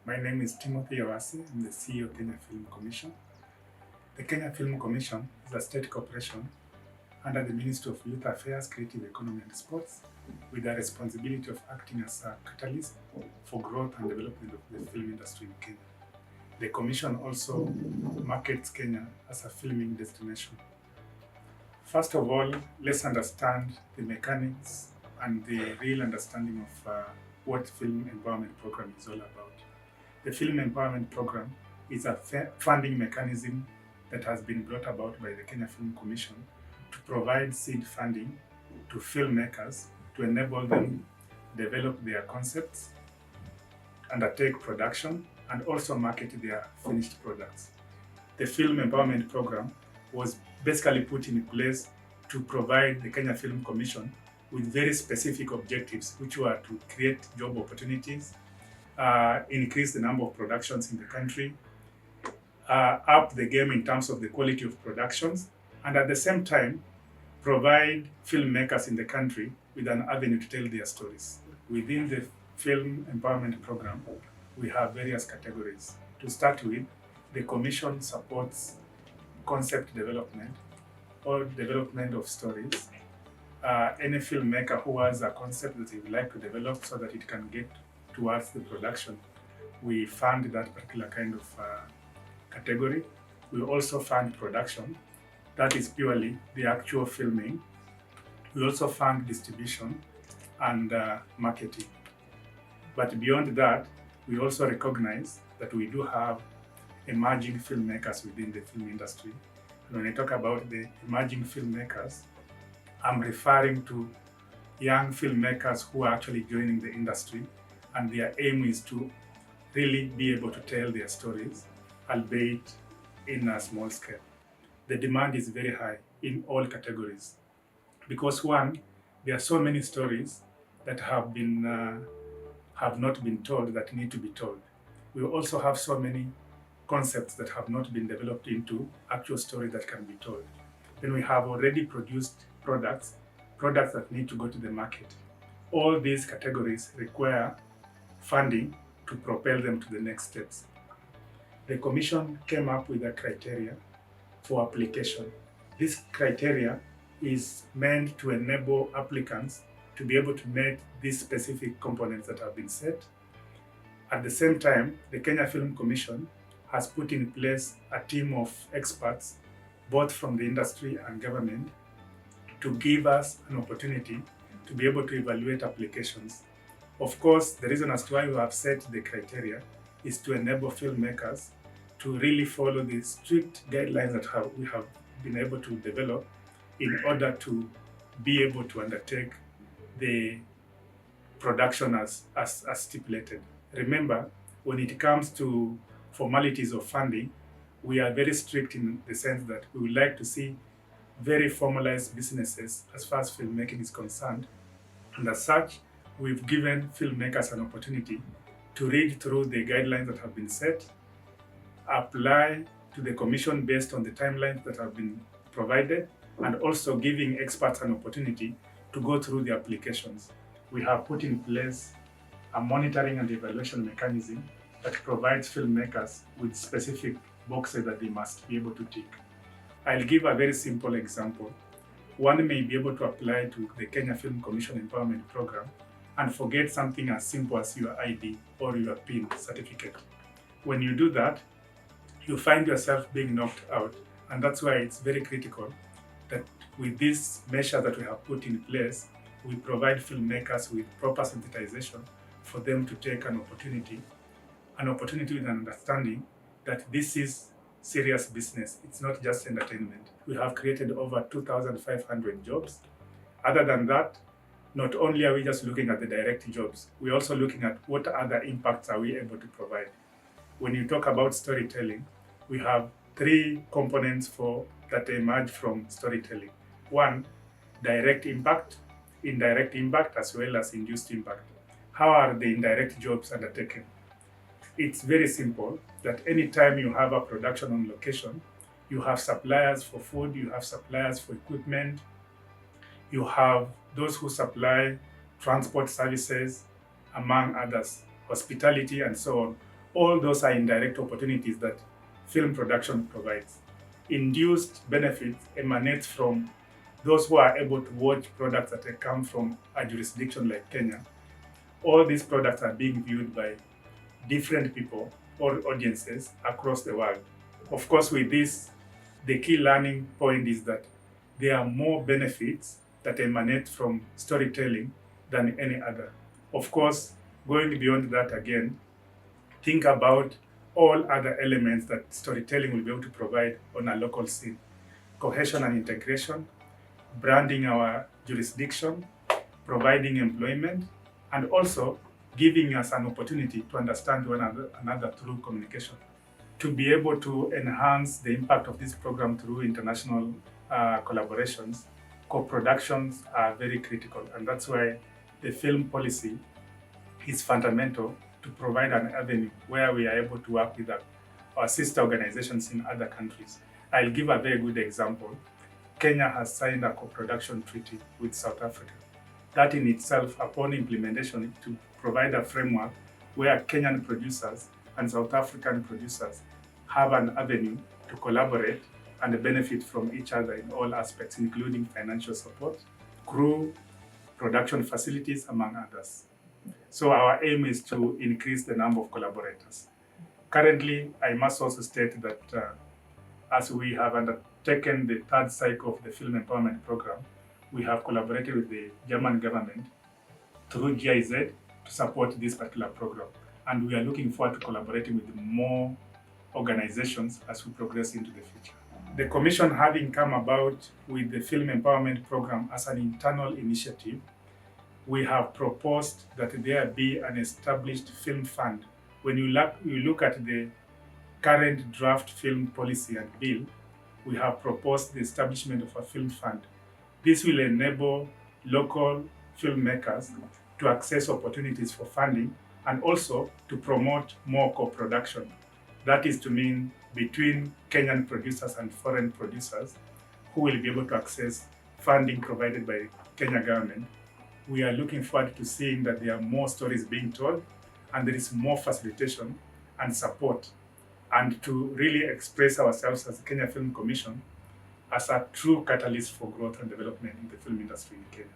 My name is Timothy Awasi. I'm the CEO of Kenya Film Commission. The Kenya Film Commission is a state corporation under the Ministry of Youth Affairs, Creative Economy and Sports, with the responsibility of acting as a catalyst for growth and development of the film industry in Kenya. The Commission also markets Kenya as a filming destination. First of all, let's understand the mechanics and the real understanding of what Film Empowerment Program is all about. The Film Empowerment Program is a funding mechanism that has been brought about by the Kenya Film Commission to provide seed funding to filmmakers to enable them develop their concepts, undertake production, and also market their finished products. The Film Empowerment Program was basically put in place to provide the Kenya Film Commission with very specific objectives, which were to create job opportunities, increase the number of productions in the country, up the game in terms of the quality of productions, and at the same time, provide filmmakers in the country with an avenue to tell their stories. Within the Film Empowerment Program, we have various categories. To start with, the Commission supports concept development or development of stories. Any filmmaker who has a concept that he would like to develop so that it can get towards the production, we fund that particular kind of category. We also fund production, that is purely the actual filming. We also fund distribution and marketing. But beyond that, we also recognize that we do have emerging filmmakers within the film industry. And when I talk about the emerging filmmakers, I'm referring to young filmmakers who are actually joining the industry, and their aim is to really be able to tell their stories, albeit in a small scale. The demand is very high in all categories because one, there are so many stories that have not been told that need to be told. We also have so many concepts that have not been developed into actual story that can be told. Then we have already produced products that need to go to the market. All these categories require funding to propel them to the next steps. The Commission came up with a criteria for application. This criteria is meant to enable applicants to be able to meet these specific components that have been set. At the same time, the Kenya Film Commission has put in place a team of experts, both from the industry and government, to give us an opportunity to be able to evaluate applications. Of course, the reason as to why we have set the criteria is to enable filmmakers to really follow the strict guidelines that we have been able to develop in order to be able to undertake the production as stipulated. Remember, when it comes to formalities of funding, we are very strict in the sense that we would like to see very formalized businesses as far as filmmaking is concerned. And as such, we've given filmmakers an opportunity to read through the guidelines that have been set, apply to the commission based on the timelines that have been provided, and also giving experts an opportunity to go through the applications. We have put in place a monitoring and evaluation mechanism that provides filmmakers with specific boxes that they must be able to tick. I'll give a very simple example. One may be able to apply to the Kenya Film Commission Empowerment Program and forget something as simple as your ID or your PIN certificate. When you do that, you find yourself being knocked out. And that's why it's very critical that with this measure that we have put in place, we provide filmmakers with proper sensitization for them to take an opportunity with an understanding that this is serious business. It's not just entertainment. We have created over 2,500 jobs. Other than that, not only are we just looking at the direct jobs, we're also looking at what other impacts are we able to provide. When you talk about storytelling, we have three components that emerge from storytelling. One, direct impact, indirect impact, as well as induced impact. How are the indirect jobs undertaken? It's very simple that anytime you have a production on location, you have suppliers for food, you have suppliers for equipment, you have those who supply transport services, among others, hospitality, and so on. All those are indirect opportunities that film production provides. Induced benefits emanate from those who are able to watch products that come from a jurisdiction like Kenya. All these products are being viewed by different people or audiences across the world. Of course, with this, the key learning point is that there are more benefits that emanate from storytelling than any other. Of course, going beyond that again, think about all other elements that storytelling will be able to provide on a local scene. Cohesion and integration, branding our jurisdiction, providing employment, and also giving us an opportunity to understand one another through communication. To be able to enhance the impact of this program through international collaborations, co-productions are very critical, and that's why the film policy is fundamental to provide an avenue where we are able to work with our sister organizations in other countries. I'll give a very good example. Kenya has signed a co-production treaty with South Africa. That in itself, upon implementation, to provide a framework where Kenyan producers and South African producers have an avenue to collaborate and benefit from each other in all aspects, including financial support, crew, production facilities, among others. So our aim is to increase the number of collaborators. Currently, I must also state that as we have undertaken the third cycle of the Film Empowerment Program, we have collaborated with the German government through GIZ to support this particular program. And we are looking forward to collaborating with more organizations as we progress into the future. The Commission, having come about with the Film Empowerment Program as an internal initiative, we have proposed that there be an established film fund. When you look at the current draft film policy and bill, we have proposed the establishment of a film fund. This will enable local filmmakers to access opportunities for funding and also to promote more co-production. That is to mean between Kenyan producers and foreign producers who will be able to access funding provided by Kenya government. We are looking forward to seeing that there are more stories being told and there is more facilitation and support, and to really express ourselves as the Kenya Film Commission as a true catalyst for growth and development in the film industry in Kenya.